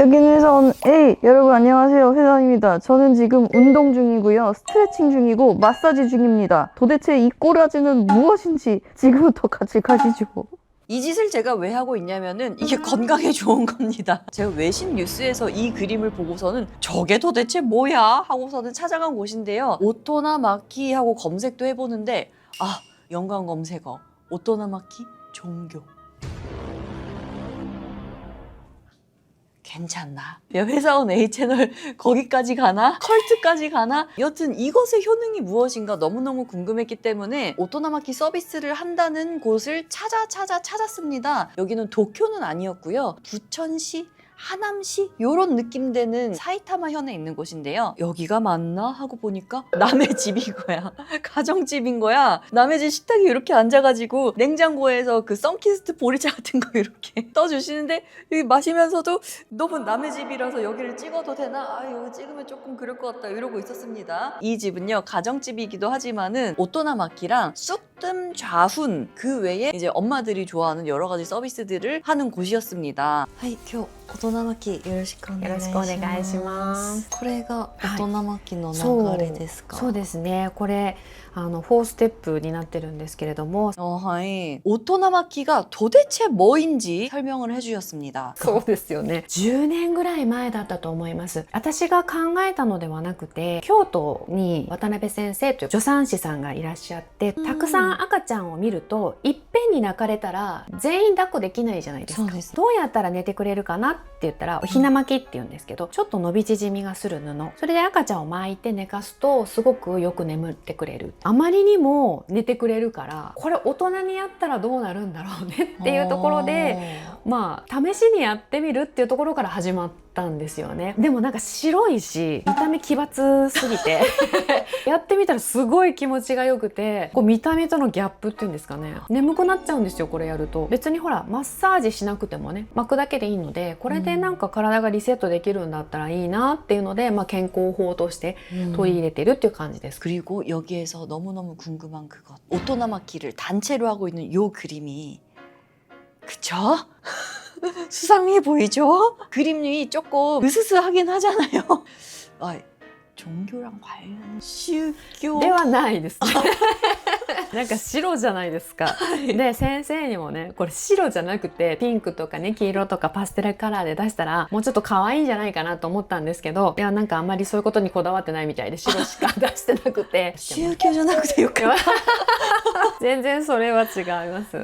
여기는 회사원 A. 여러분 안녕하세요. 회사원입니다. 저는 지금 운동 중이고요. 스트레칭 중이고 마사지 중입니다. 도대체 이 꼬라지는 무엇인지 지금부터 같이 가시죠. 이 짓을 제가 왜 하고 있냐면은 이게 건강에 좋은 겁니다. 제가 외신 뉴스에서 이 그림을 보고서는 저게 도대체 뭐야 하고서는 찾아간 곳인데요. 오토나마키 하고 검색도 해보는데 연관 검색어 오토나마키 종교. 괜찮나? 회사원 A 채널 거기까지 가나? 컬트까지 가나? 여튼 이것의 효능이 무엇인가 너무너무 궁금했기 때문에 오토나마키 서비스를 한다는 곳을 찾았습니다. 여기는 도쿄는 아니었고요. 부천시? 하남시? 요런 느낌 되는 사이타마 현에 있는 곳인데요. 여기가 맞나? 하고 보니까 남의 집인 거야. 가정집인 거야. 남의 집 식탁에 이렇게 앉아가지고 냉장고에서 그 썬키스트 보리차 같은 거 이렇게 떠주시는데 여기 마시면서도 너무 남의 집이라서 여기를 찍어도 되나? 여기 찍으면 조금 그럴 것 같다 이러고 있었습니다. 이 집은요 가정집이기도 하지만은 오토나마키랑 쑥뜸 좌훈 그 외에 이제 엄마들이 좋아하는 여러 가지 서비스들을 하는 곳이었습니다. 하이, 今日 大人巻きよろしくお願いします。よろしくお願いします。これが大人巻きの流れですか？そうですね。これ4ステップになってるんですけれども、はい。大人巻きが 도대체 뭐인지 설명을 해주셨습니다. そうですよね。10年ぐらい前だったと思います。私が考えたのではなくて、京都に渡辺先生という助産師さんがいらっしゃって、たくさん赤ちゃんを見ると、いっぺんに泣かれたら全員抱っこできないじゃないですか。そうです。どうやったら寝てくれるかなって言ったら、おひな巻きって言うんですけど、ちょっと伸び縮みがする布。それで赤ちゃんを巻いて寝かすと、すごくよく眠ってくれる。あまりにも寝てくれるから、これ大人にやったらどうなるんだろうねっていうところで、試しにやってみるっていうところから始まったんですよね。でもなんか白いし、見た目奇抜すぎてやってみたらすごい気持ちがよくて、こう見た目とのギャップっていうんですかね、眠くなっちゃうんですよこれやると。別にほらマッサージしなくてもね、巻くだけでいいので、これでなんか体がリセットできるんだったらいいなっていうので、健康法として取り入れてるっていう感じです。 그리고 여기에서 너무너무 궁금한 그것, 오토나마키를 단체로 하고 있는 요 그림이, 그쵸? 수상해 보이죠? 그림이 조금 으스스하긴 하잖아요. 종교랑 관련宗教ではないですねなんか白じゃないですかで先生にもね、これ白じゃなくてピンクとかね、黄色とかパステルカラーで出したらもうちょっと可愛いんじゃないかなと思ったんですけど、いやなんかあんまりそういうことにこだわってないみたいで、白しか出してなくて宗教じゃなくてよかった全然それは違います。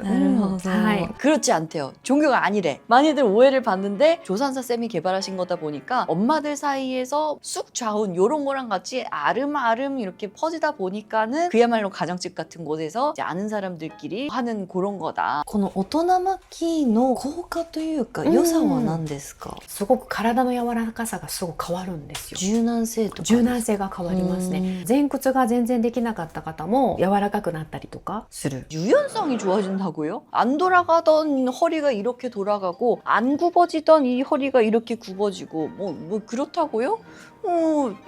はい。그렇지 않대요. 종교가 아니래. 많이들 오해를 받는데 조산사 쌤이 개발하신 거다 보니까 엄마들 사이에서 쑥 좌운 요런 거랑 같이 아름아름 이렇게 퍼지다 보니까는 그야말로 가정집 같은 곳에서 이제 아는 사람들끼리 하는 그런 거다. この大人巻きの効果というか良さは何ですか？すごく体の柔らかさがすごく変わるんですよ。柔軟性とか柔軟性が変わりますね。前屈が全然できなかった方も柔らかくなったりとかする。 유연성이 좋아진다고요? 안 돌아가던 허리가 이렇게 돌아가고 안 굽어지던 이 허리가 이렇게 굽어지고 뭐 그렇다고요?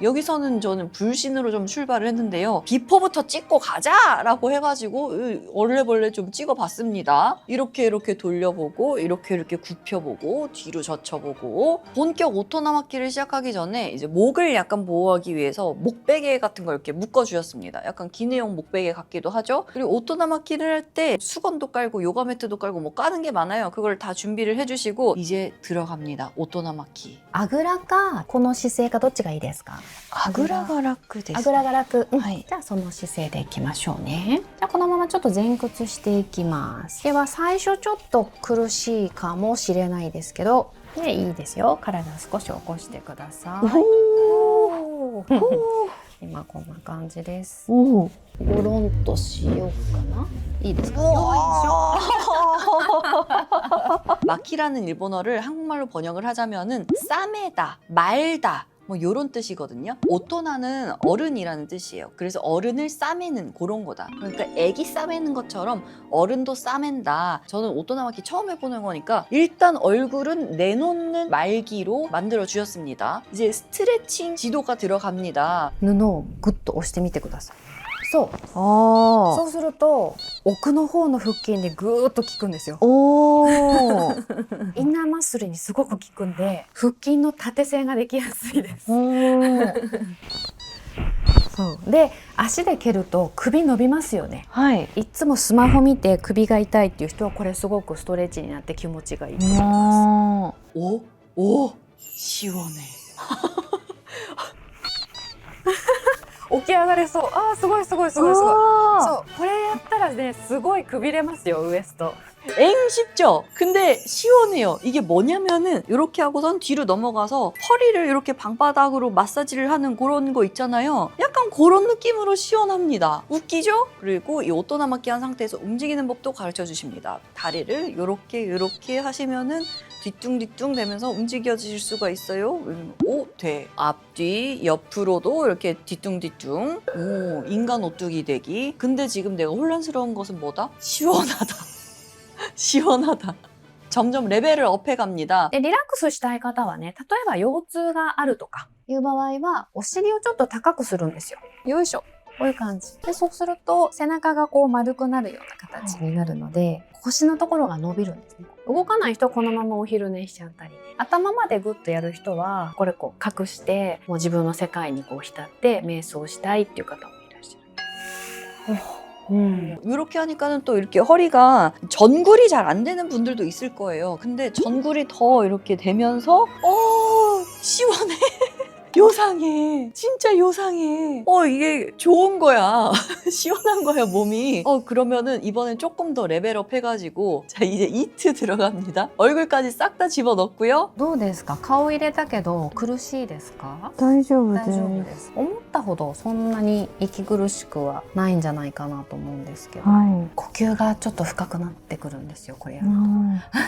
여기서는 저는 불신으로 좀 출발을 했는데요. 비포부터 찍고 가자라고 해가지고 얼레벌레 좀 찍어봤습니다. 이렇게 돌려보고 이렇게 굽혀보고 뒤로 젖혀보고, 본격 오토나마키를 시작하기 전에 이제 목을 약간 보호하기 위해서 목베개 같은 걸 이렇게 묶어주셨습니다. 약간 기내용 목베개 같기도 하죠. 그리고 오토나마키를 할 때 수건도 깔고 요가 매트도 깔고 뭐 까는 게 많아요. 그걸 다 준비를 해주시고 이제 들어갑니다. 오토나마키. あぐらかこの姿勢かどっちがいいですか？あぐらが楽です。あぐらが楽、はい。じゃあその姿勢でいきましょうね。じゃあこのままちょっと前屈していきます。では最初ちょっと苦しいかもしれないですけど、いいですよ。体少し起こしてください。今こんな感じです。ゴロンとしようかな。いいですか？ 마키라는 일본어를 한국말로 번역을 하자면은 싸매다, 말다 뭐 이런 뜻이거든요. 오토나는 어른이라는 뜻이에요. 그래서 어른을 싸매는 그런 거다. 그러니까 애기 싸매는 것처럼 어른도 싸맨다. 저는 오토나마키 처음 해보는 거니까 일단 얼굴은 내놓는 말기로 만들어 주셨습니다. 이제 스트레칭 지도가 들어갑니다. 布をグッと押してみてください。そうあそうすると奥の方の腹筋でぐーっと効くんですよ。おインナーマッスルにすごく効くんで腹筋の縦線ができやすいです。そうで足で蹴ると首伸びますよね。はい。いつもスマホ見て首が痛いっていう人はこれすごくストレッチになって気持ちがいいと思いまおシワね。す。起き上がれそう。あーすごいすごいすごいすごい。そうこれやったらねすごいくびれますよウエスト。엥 쉽죠? 근데 시원해요. 이게 뭐냐면은 이렇게 하고선 뒤로 넘어가서 허리를 이렇게 방바닥으로 마사지를 하는 그런 거 있잖아요. 약간 그런 느낌으로 시원합니다. 웃기죠? 그리고 이 오토나마키 한 상태에서 움직이는 법도 가르쳐 주십니다. 다리를 이렇게 하시면은 뒤뚱뒤뚱 되면서 움직여질 수가 있어요. 오, 돼. 앞뒤, 옆으로도 이렇게 뒤뚱뒤뚱. 오, 인간 오뚜기 되기. 근데 지금 내가 혼란스러운 것은 뭐다? 시원하다. 시원하다. 점점 레벨을 업해 갑니다. でリラックスしたい方はね例えば腰痛があるとかいう場合はお尻をちょっと高くするんですよ。よいしょこういう感じでそうすると背中がこう丸くなるような形になるので腰のところが伸びるんですね。動かない人はこのままお昼寝しちゃったり頭までグッとやる人はこれこう隠してもう自分の世界にこう浸って瞑想したいっていう方もいらっしゃる。이렇게 하니까는 또 이렇게 허리가 전굴이 잘 안 되는 분들도 있을 거예요. 근데 전굴이 더 이렇게 되면서 시원해. 요상해. 진짜 요상해. 이게 좋은 거야. 시원한 거야, 몸이. 그러면은 이번엔 조금 더 레벨업 해가지고 자, 이제 이트 들어갑니다. 얼굴까지 싹 다 집어넣고요. どうですか顔入れたけど苦しいですか？大丈夫大丈夫です。思ったほどそんなに息苦しくはないんじゃないかなと思うんですけど、は呼吸がちょっと深くなってくるんですよこれやい。る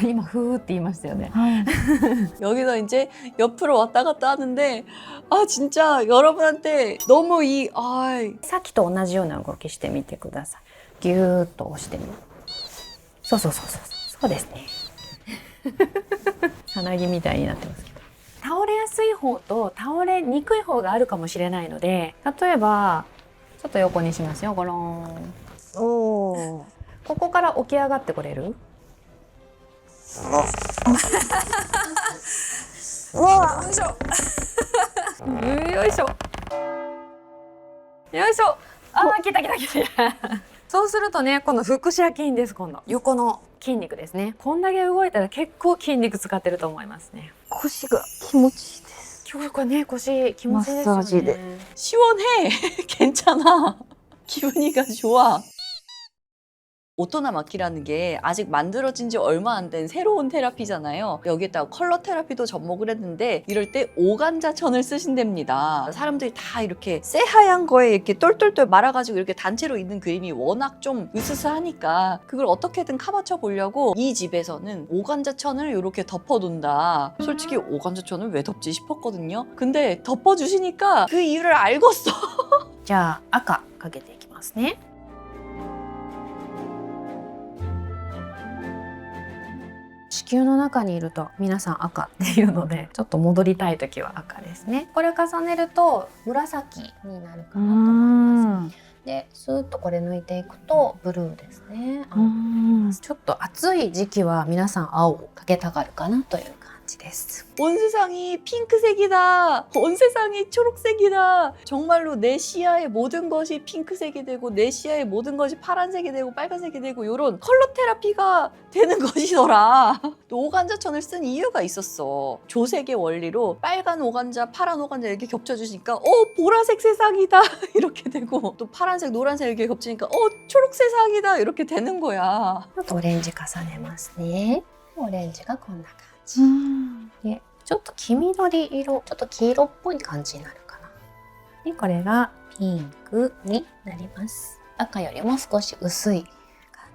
と。今ふーって言いましたよね。はい。 여기서 이제 옆으로 왔다 갔다 하는데 진짜 여러분한테 너무さっきと同じような動きしてみてください。ぎゅーっと押してみる。そうそうですね。さなぎみたいになってますけど。倒れやすい方と倒れにくい方があるかもしれないので、例えばちょっと横にしますよ。ゴローン。おここから起き上がってこれる？よいしょ。よいしょ。よいしょ。来た。そうするとね、この腹斜筋です。今度横の筋肉ですね。こんだけ動いたら結構筋肉使ってると思いますね。腰が気持ちいいです。今日これね、腰気持ちいいですよね。マッサージで 시원해. 괜찮아. 기분이가 좋아. 오토나마키라는 게 아직 만들어진 지 얼마 안 된 새로운 테라피잖아요. 여기에다가 컬러 테라피도 접목을 했는데 이럴 때 오간자천을 쓰신답니다. 사람들이 다 이렇게 새하얀 거에 이렇게 똘똘똘 말아가지고 이렇게 단체로 있는 그림이 워낙 좀 으스스하니까 그걸 어떻게든 카바쳐 보려고 이 집에서는 오간자천을 이렇게 덮어둔다. 솔직히 오간자천을 왜 덮지 싶었거든요. 근데 덮어주시니까 그 이유를 알겠어. じゃあ赤かけていきますね。子宮の中にいると皆さん赤っていうのでちょっと戻りたい時は赤ですね。これ重ねると紫になるかなと思います。でスーッとこれ抜いていくとブルーですね。ちょっと暑い時期は皆さん青をかけたがるかなという感じです。 온 세상이 핑크색이다. 온 세상이 초록색이다. 정말로 내 시야의 모든 것이 핑크색이 되고 내 시야의 모든 것이 파란색이 되고 빨간색이 되고 이런 컬러 테라피가 되는 것이더라. 또 오간자천을 쓴 이유가 있었어. 조색의 원리로 빨간 오간자, 파란 오간자 이렇게 겹쳐주시니까 보라색 세상이다 이렇게 되고 또 파란색, 노란색 이렇게 겹치니까 초록 세상이다 이렇게 되는 거야. あとオレンジ重ねますね。オレンジがこんな感じ。でちょっと黄緑色、ちょっと黄色っぽい感じになるかな。でこれがピンクになります。赤よりも少し薄い感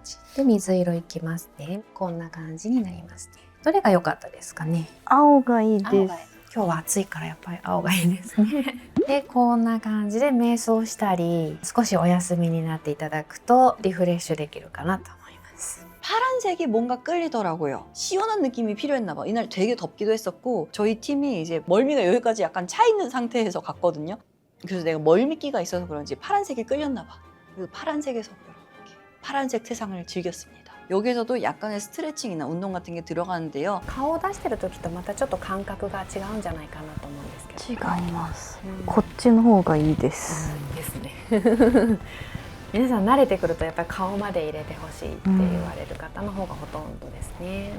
じで水色いきますね。こんな感じになりますね。どれが良かったですかね。青がいい青がいい。です。今日は暑いからやっぱり青がいいですね。でこんな感じで瞑想したり少しお休みになっていただくとリフレッシュできるかなと思います。 파란색이 뭔가 끌리더라고요. 시원한 느낌이 필요했나 봐. 이날 되게 덥기도 했었고 저희 팀이 이제 멀미가 여기까지 약간 차 있는 상태에서 갔거든요. 그래서 내가 멀미기가 있어서 그런지 파란색이 끌렸나 봐. 그 파란색에서 이렇게 파란색 세상을 즐겼습니다. 여기서도 약간의 스트레칭이나 운동 같은 게 들어가는데요. 顔を出してる時とまたちょっと感覚が違うんじゃないかなと思うんですけど。違います。うんこっちの方がいいです。ですね。皆さん慣れてくるとやっぱり顔まで入れてほしいって言われる方の方がほとんどですね。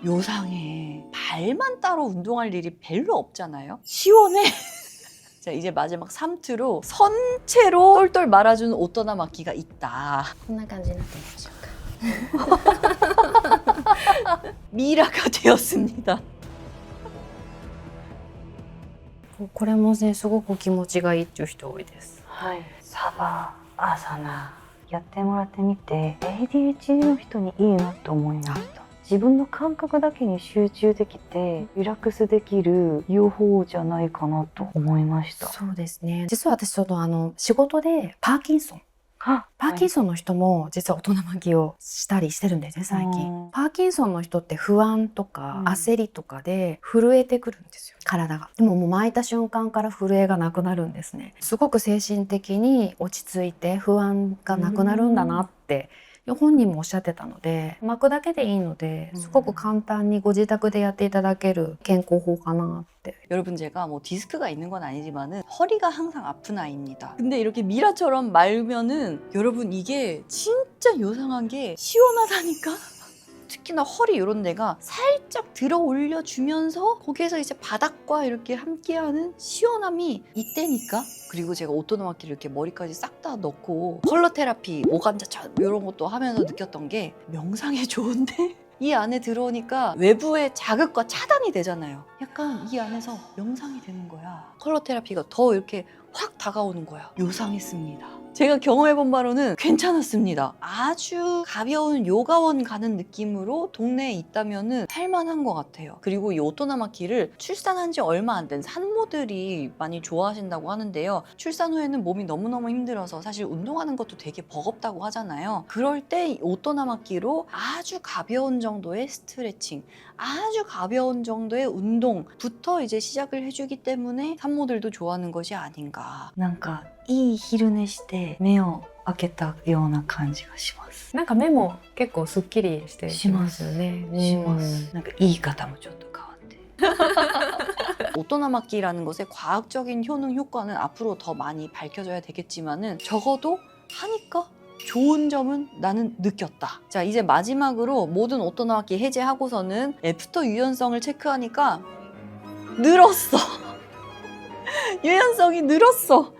요상해. 발만 따로 운동할 일이 별로 없잖아요. 시원해. 자, 이제 마지막 3트로 선체로 똘똘 말아주는 오토나 마키가 있다. こんな感じになってるでしょうか。 미라가 되었습니다. これもねすごく気持ちがいいっていう人多いです。はい。サバ、アサナやってもらってみて ADHD の人にいいなと思いました。自分の感覚だけに集中できてリラックスできる方法じゃないかなと思いました。そうですね。実は私ちょっと仕事でパーキンソンの人も実は大人巻きをしたりしてるんですね最近。パーキンソンの人って不安とか焦りとかで震えてくるんですよ体が。でももう巻いた瞬間から震えがなくなるんですね。すごく精神的に落ち着いて不安がなくなるんだなって本人もおっしゃってたので、巻くだけでいいのですごく簡単にご自宅でやっていただける健康法かなって。 여러분 제가 뭐 디스크가 있는 건 아니지만은 허리가 항상 아픈 아이입니다. 근데 이렇게 미라처럼 말면은 여러분 이게 진짜 요상한 게 시원하다니까? 특히나 허리 이런 데가 살짝 들어 올려주면서 거기에서 이제 바닥과 이렇게 함께하는 시원함이 이때니까. 그리고 제가 오토노마키를 이렇게 머리까지 싹 다 넣고 컬러 테라피, 오간자 이런 것도 하면서 느꼈던 게 명상에 좋은데 이 안에 들어오니까 외부의 자극과 차단이 되잖아요. 약간 이 안에서 명상이 되는 거야. 컬러 테라피가 더 이렇게 확 다가오는 거야. 요상했습니다. 제가 경험해본 바로는 괜찮았습니다. 아주 가벼운 요가원 가는 느낌으로 동네에 있다면은 할만한 것 같아요. 그리고 이 오토나마키를 출산한 지 얼마 안 된 산모들이 많이 좋아하신다고 하는데요. 출산 후에는 몸이 너무너무 힘들어서 사실 운동하는 것도 되게 버겁다고 하잖아요. 그럴 때 이 오토나마키로 아주 가벼운 정도의 스트레칭, 아주 가벼운 정도의 운동부터 이제 시작을 해주기 때문에 산모들도 좋아하는 것이 아닌가. なんかいい昼寝して目を開けたような感じがします。なんか目も結構すっきりしてきますよね。します。なんか言い方もちょっと変わって。 오토나마키라는 것의 과학적인 효능 효과는 앞으로 더 많이 밝혀져야 되겠지만은 적어도 하니까 좋은 점은 나는 느꼈다. 자, 이제 마지막으로 모든 오토나마키 해제하고서는 애프터 유연성을 체크하니까 늘었어. 유연성이 늘었어.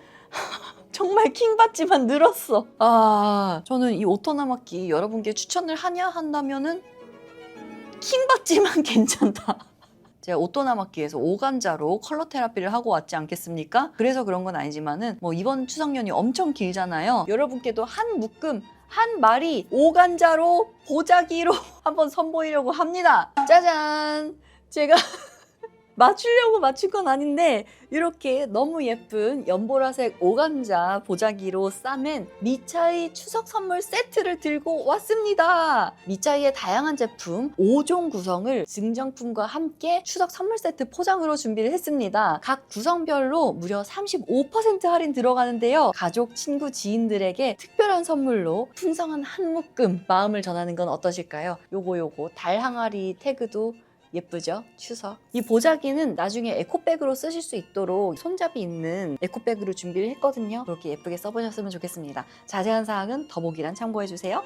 정말 킹받지만 늘었어. 아, 저는 이 오토나마키 여러분께 추천을 하냐 한다면은 킹받지만 괜찮다. 제가 오토나마키에서 오간자로 컬러 테라피를 하고 왔지 않겠습니까? 그래서 그런 건 아니지만은 뭐 이번 추석 연휴 엄청 길잖아요. 여러분께도 한 묶음 한 마리 오간자로 보자기로 한번 선보이려고 합니다. 짜잔! 제가 맞추려고 맞춘 건 아닌데 이렇게 너무 예쁜 연보라색 오간자 보자기로 싸맨 미차이 추석 선물 세트를 들고 왔습니다. 미차이의 다양한 제품 5종 구성을 증정품과 함께 추석 선물 세트 포장으로 준비를 했습니다. 각 구성별로 무려 35% 할인 들어가는데요. 가족, 친구, 지인들에게 특별한 선물로 풍성한 한 묶음 마음을 전하는 건 어떠실까요? 요거 달 항아리 태그도 예쁘죠? 추석. 이 보자기는 나중에 에코백으로 쓰실 수 있도록 손잡이 있는 에코백으로 준비를 했거든요. 그렇게 예쁘게 써보셨으면 좋겠습니다. 자세한 사항은 더보기란 참고해주세요.